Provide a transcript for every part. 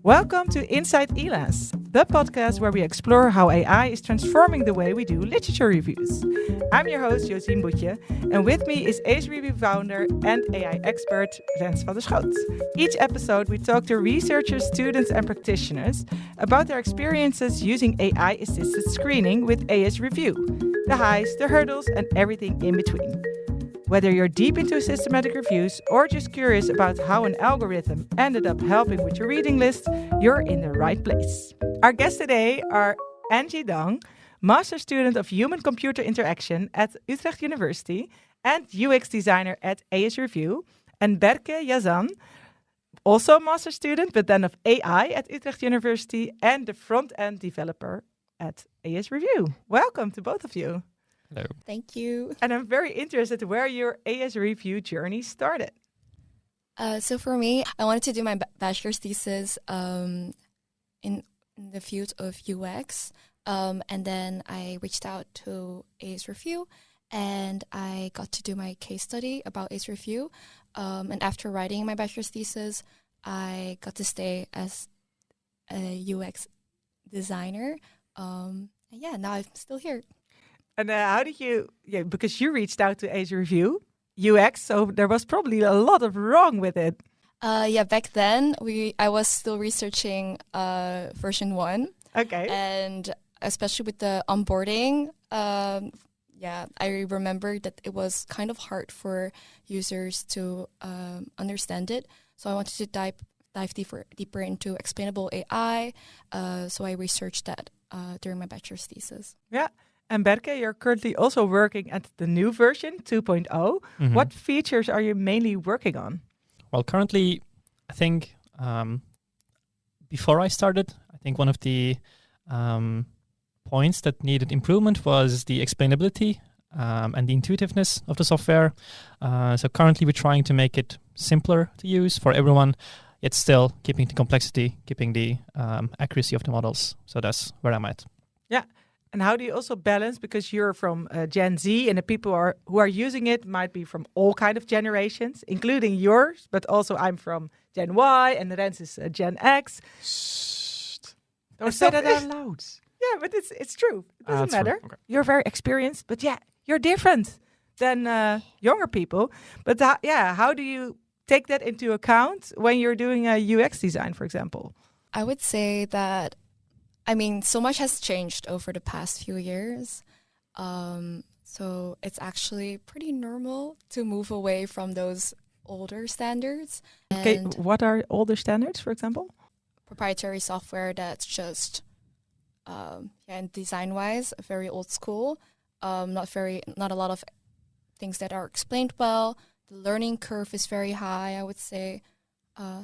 Welcome to Inside ELAS, the podcast where we explore how AI is transforming the way we do literature reviews. I'm your host, Josien, and with me is ASReview founder and AI expert, Rens van Josien. Each episode, we talk to researchers, students, and practitioners about their experiences using AI-assisted screening with ASReview, the highs, the hurdles, and everything in between. Whether you're deep into systematic reviews or just curious about how an algorithm ended up helping with your reading list, you're in the right place. Our guests today are Angie, master student of human-computer interaction at Utrecht University and UX designer at ASReview, and Berke, also master student, but then of AI at Utrecht University and the front-end developer at ASReview. Welcome to both of you. Hello. Thank you. And I'm very interested where your ASReview journey started. So for me, I wanted to do my bachelor's thesis in the field of UX. And then I reached out to ASReview and I got to do my case study about ASReview. And after writing my bachelor's thesis, I got to stay as a UX designer. And now I'm still here. And how did you, because you reached out to ASReview, UX, so there was probably a lot of wrong with it. Back then, I was still researching version 1. Okay. And especially with the onboarding, I remember that it was kind of hard for users to understand it. So I wanted to dive deeper into explainable AI. So I researched that during my bachelor's thesis. Yeah. And Berke, you're currently also working at the new version, 2.0. Mm-hmm. What features are you mainly working on? Well, currently, I think before I started, I think one of the points that needed improvement was the explainability and the intuitiveness of the software. So currently, we're trying to make it simpler to use for everyone, yet still keeping the complexity, keeping the accuracy of the models. So that's where I'm at. Yeah. And how do you also balance, because you're from Gen Z and the people who are using it might be from all kind of generations, including yours, but also I'm from Gen Y and Rens is Gen X. Shh. Don't say that out loud. Yeah, but it's true. It doesn't matter. Okay. You're very experienced, but you're different than younger people. But how do you take that into account when you're doing a UX design, for example? I would say that so much has changed over the past few years. So it's actually pretty normal to move away from those older standards. Okay, and what are older standards, for example? Proprietary software that's just, and design-wise, very old school. Not a lot of things that are explained well. The learning curve is very high, I would say.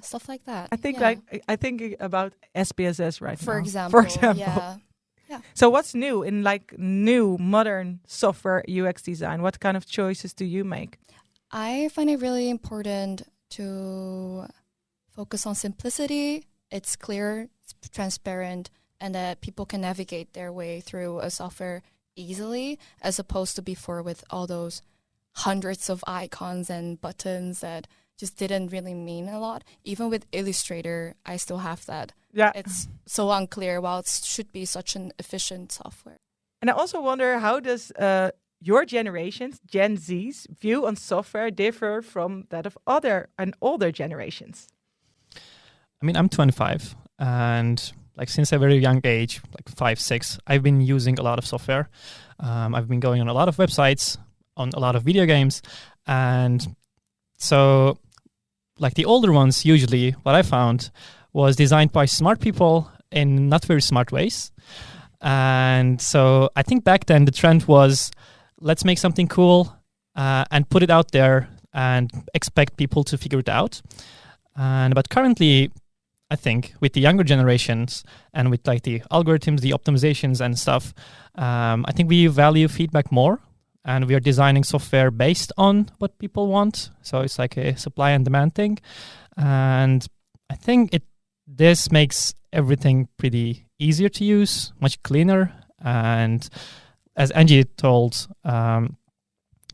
Stuff like that. I think about SPSS right now. For example. Yeah. So what's new in new modern software UX design? What kind of choices do you make? I find it really important to focus on simplicity. It's clear, it's transparent, and that people can navigate their way through a software easily, as opposed to before with all those hundreds of icons and buttons that just didn't really mean a lot. Even with Illustrator, I still have that. Yeah. It's so unclear while it should be such an efficient software. And I also wonder, how does your generation's, Gen Z's, view on software differ from that of older generations? I'm 25, and since a very young age, 5, 6, I've been using a lot of software. I've been going on a lot of websites, on a lot of video games, and so the older ones, usually what I found was designed by smart people in not very smart ways. And so I think back then the trend was, let's make something cool and put it out there and expect people to figure it out. But currently, I think with the younger generations and with the algorithms, the optimizations and stuff, I think we value feedback more. And we are designing software based on what people want. So it's like a supply and demand thing. And I think this makes everything pretty easier to use, much cleaner. And as Angie told,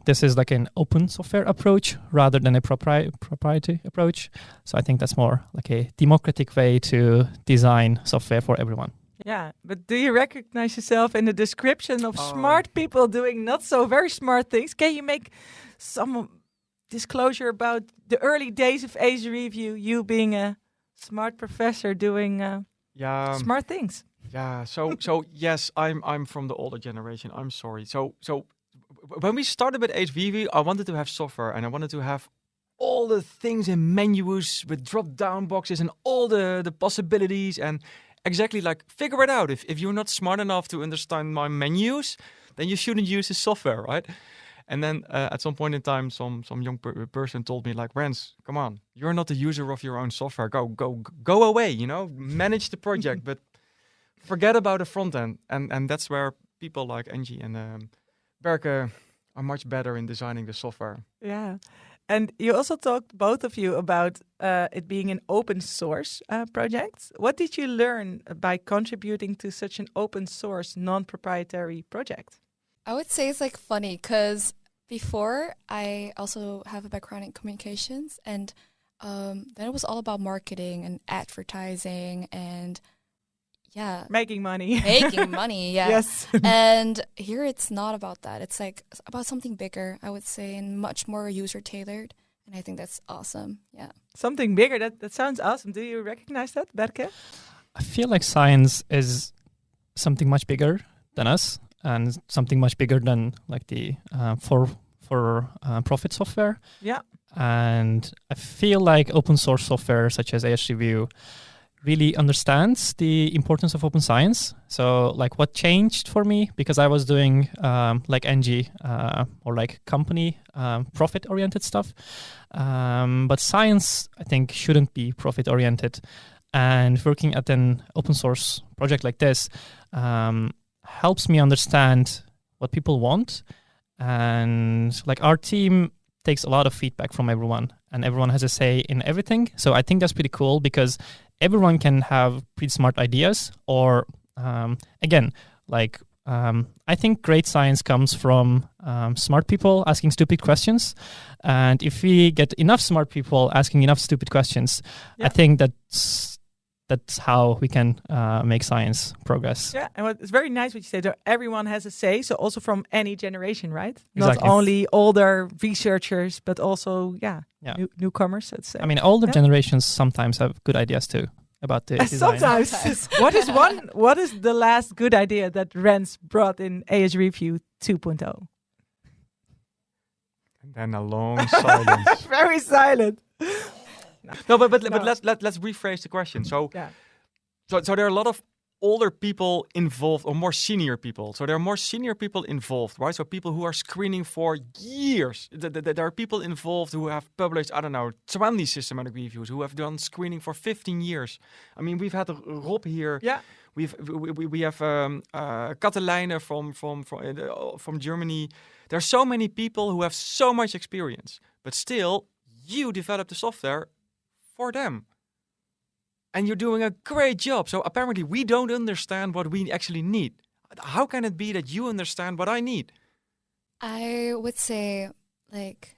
this is like an open software approach rather than a proprietary approach. So I think that's more like a democratic way to design software for everyone. Yeah, but do you recognize yourself in the description of smart people doing not so very smart things? Can you make some disclosure about the early days of ASReview, you being a smart professor doing smart things? Yeah. So yes, I'm from the older generation. I'm sorry. So when we started with ASReview, I wanted to have software and I wanted to have all the things in menus with drop-down boxes and all the possibilities and exactly like figure it out. If you're not smart enough to understand my menus, then you shouldn't use the software, right? And then at some point in time, some young person told me like, Rens, come on, you're not the user of your own software. Go away, manage the project, but forget about the front end. And that's where people like Angie and Berke are much better in designing the software. Yeah. And you also talked, both of you, about it being an open source project. What did you learn by contributing to such an open source, non-proprietary project? I would say it's like funny because before I also have a background in communications, and then it was all about marketing and advertising and making money. Yeah. Yes. And here it's not about that. It's like about something bigger, I would say, and much more user tailored. And I think that's awesome. Yeah. Something bigger. That sounds awesome. Do you recognize that, Berke? I feel like science is something much bigger than us and something much bigger than like the for profit software. Yeah. And I feel like open source software such as ASReview really understands the importance of open science. So like what changed for me, because I was doing like Angie or like company profit oriented stuff. But science, I think, shouldn't be profit oriented. And working at an open source project like this helps me understand what people want. And like our team takes a lot of feedback from everyone and everyone has a say in everything. So I think that's pretty cool because everyone can have pretty smart ideas or again, like I think great science comes from smart people asking stupid questions. And if we get enough smart people asking enough stupid questions, I think that's how we can make science progress. Yeah, and it's very nice what you say. That everyone has a say, so also from any generation, right? Exactly. Not only older researchers, but also newcomers. Let's say. I mean, older generations sometimes have good ideas too about the design. Sometimes. What is the last good idea that Rens brought in ASReview 2.0? And then a long silence. Very silent. No, but let's rephrase the question. So there are a lot of older people involved or more senior people. So there are more senior people involved, right? So people who are screening for years. There are people involved who have published, 20 systematic reviews, who have done screening for 15 years. I mean, we've had Rob here. Yeah. We have Katelijne from Germany. There are so many people who have so much experience, but still you develop the software for them. And you're doing a great job. So apparently we don't understand what we actually need. How can it be that you understand what I need? I would say like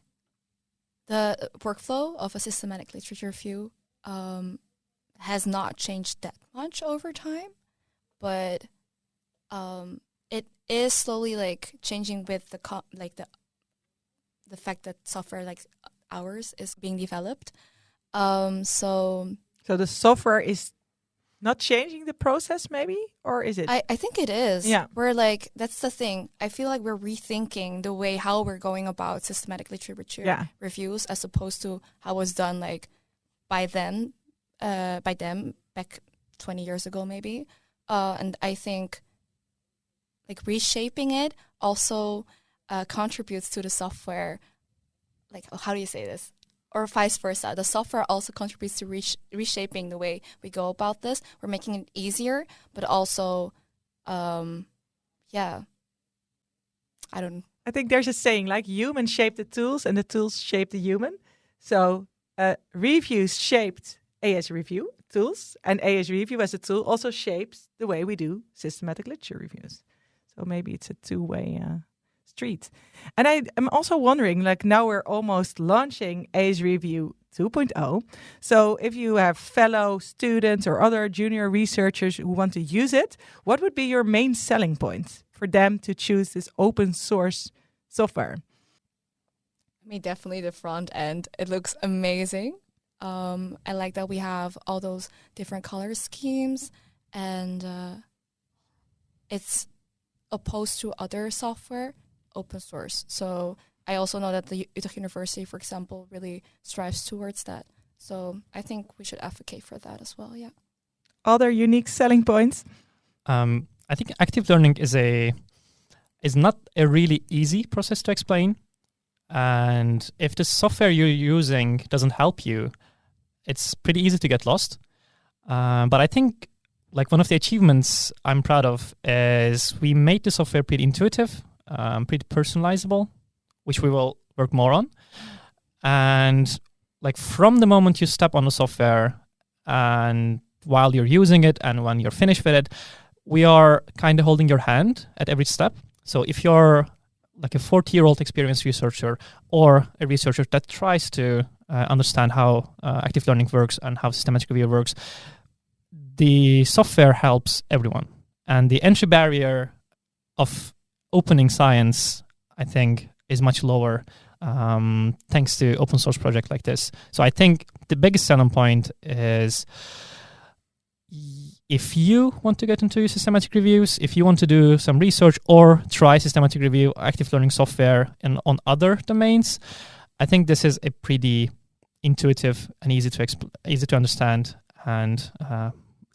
the workflow of a systematic literature review has not changed that much over time, but it is slowly like changing with the fact that software like ours is being developed. So the software is not changing the process, maybe, or is it? I think it is. Yeah. We're like, that's the thing. I feel like we're rethinking the way how we're going about systematic literature reviews as opposed to how it was done like by them back 20 years ago, maybe. And I think like reshaping it also contributes to the software. Like, how do you say this? Or vice versa. The software also contributes to reshaping the way we go about this. We're making it easier, but also, I think there's a saying like humans shape the tools and the tools shape the human. So reviews shaped ASReview tools, and ASReview as a tool also shapes the way we do systematic literature reviews. So maybe it's a two-way street. And I am also wondering, like now we're almost launching ASReview 2.0. So if you have fellow students or other junior researchers who want to use it, what would be your main selling point for them to choose this open source software? I mean, definitely the front end. It looks amazing. I like that we have all those different color schemes, and it's opposed to other software, open source. So I also know that the Utrecht University, for example, really strives towards that. So I think we should advocate for that as well, yeah. Other unique selling points? I think active learning is not a really easy process to explain. And if the software you're using doesn't help you, it's pretty easy to get lost. But I think like one of the achievements I'm proud of is we made the software pretty intuitive, pretty personalizable, which we will work more on. And like from the moment you step on the software and while you're using it and when you're finished with it, we are kind of holding your hand at every step. So if you're like a 40-year-old experienced researcher or a researcher that tries to understand how active learning works and how systematic review works, the software helps everyone. And the entry barrier of opening science, I think, is much lower thanks to open source project like this. So I think the biggest selling point is if you want to get into systematic reviews, if you want to do some research or try systematic review active learning software on other domains, I think this is a pretty intuitive and easy to understand and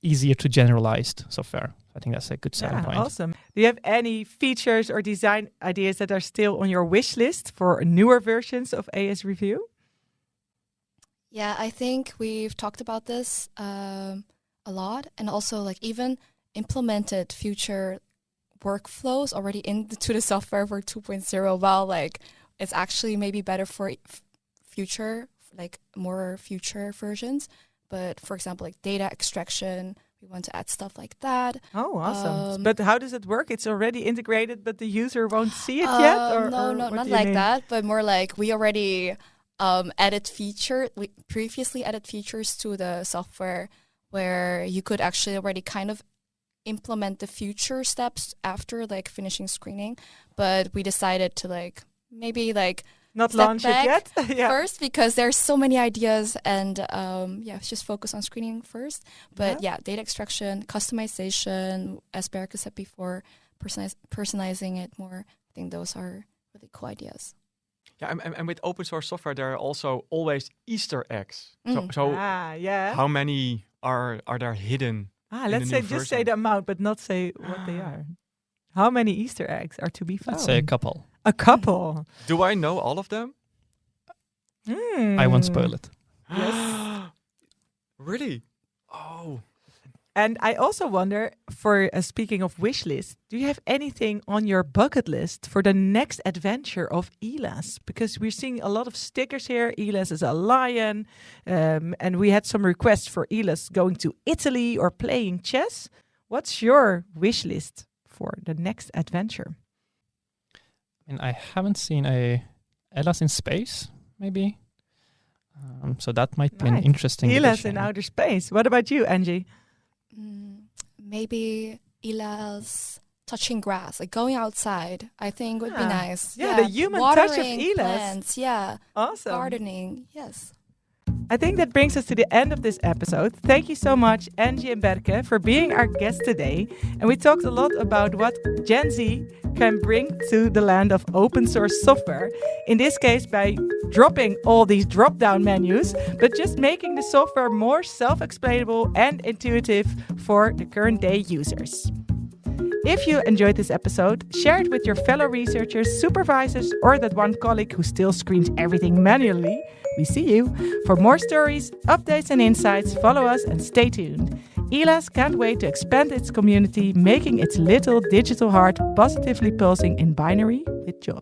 easier to generalized software. I think that's a good selling point. Awesome. Do you have any features or design ideas that are still on your wish list for newer versions of ASReview? Yeah, I think we've talked about this a lot, and also like even implemented future workflows already into the software for 2.0. Well, like it's actually maybe better for future, like more future versions. But for example, like data extraction, we want to add stuff like that. Oh, awesome. But how does it work? It's already integrated, but the user won't see it yet? No, not like that, but more like we already we previously added features to the software where you could actually already kind of implement the future steps after like finishing screening. But we decided to like maybe like not launch it yet first, because there's so many ideas, and just focus on screening first. But data extraction, customization, as Berke said before, personalizing it more. I think those are really cool ideas. Yeah, and with open source software, there are also always Easter eggs. So how many are there hidden? Let's say the amount, but not say what they are. How many Easter eggs are to be found? Let's say a couple. A couple. Do I know all of them? I won't spoil it. Yes. Really? Oh. And I also wonder, for speaking of wish list, do you have anything on your bucket list for the next adventure of ELAS? Because we're seeing a lot of stickers here. ELAS is a lion. And we had some requests for ELAS going to Italy or playing chess. What's your wish list for the next adventure? I mean, I haven't seen a ELAS in space, maybe. So that might be an interesting ELAS addition. in outer space. What about you, Angie? Maybe ELAS touching grass, like going outside, I think would be nice. Yeah, the human touch of ELAS. Plants, awesome. Gardening, yes. I think that brings us to the end of this episode. Thank you so much, Angie and Berke, for being our guests today. And we talked a lot about what Gen Z can bring to the land of open source software. In this case, by dropping all these drop-down menus, but just making the software more self-explainable and intuitive for the current day users. If you enjoyed this episode, share it with your fellow researchers, supervisors, or that one colleague who still screens everything manually. We see you. For more stories, updates, and insights, follow us and stay tuned. ELAS can't wait to expand its community, making its little digital heart positively pulsing in binary with joy.